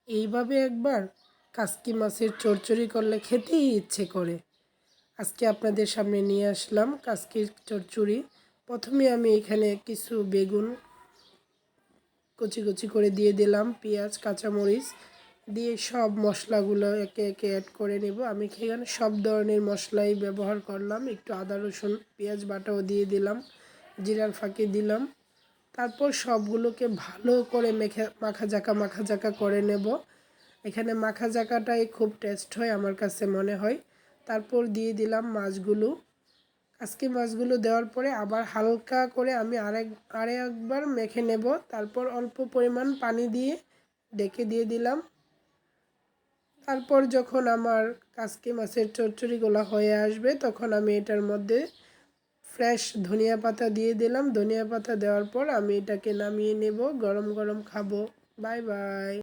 এইভাবে একবার কাসকি মাছের চচ্চড়ি করলে খেতেই ইচ্ছে করে। আজকে আপনাদের সামনে নিয়ে আসলাম কাসকির চচ্চড়ি। প্রথমে আমি এখানে কিছু বেগুন কুচি কুচি করে দিয়ে দিলাম, পেঁয়াজ, কাঁচামরিচ দিয়ে সব মশলাগুলো একে একে অ্যাড করে নেব। আমি এখানে সব ধরনের মশলাই ব্যবহার করলাম, একটু আদা রসুন পেঁয়াজ বাটাও দিয়ে দিলাম, জিরার ফাঁকি দিলাম। তারপর সবগুলোকে ভালো করে মাখা জাকা করে নেব। এখানে মাখা জাকাটাই খুব টেস্ট হয় আমার কাছে মনে হয়। তারপর দিয়ে দিলাম মাছগুলো। আজকে মাছগুলো দেওয়ার পরে আবার হালকা করে আমি আরেকবার মেখে নেব। তারপর অল্প পরিমাণ পানি দিয়ে ঢেকে দিয়ে দিলাম। তারপর যখন আমার কাসকি মাছের চচ্চড়িগুলো হয়ে আসবে তখন আমি এটার মধ্যে ফ্রেশ ধনিয়া পাতা দিয়ে দিলাম। ধনিয়া পাতা দেওয়ার পর আমি এটাকে নামিয়ে নেব, গরম গরম খাবো। Bye bye.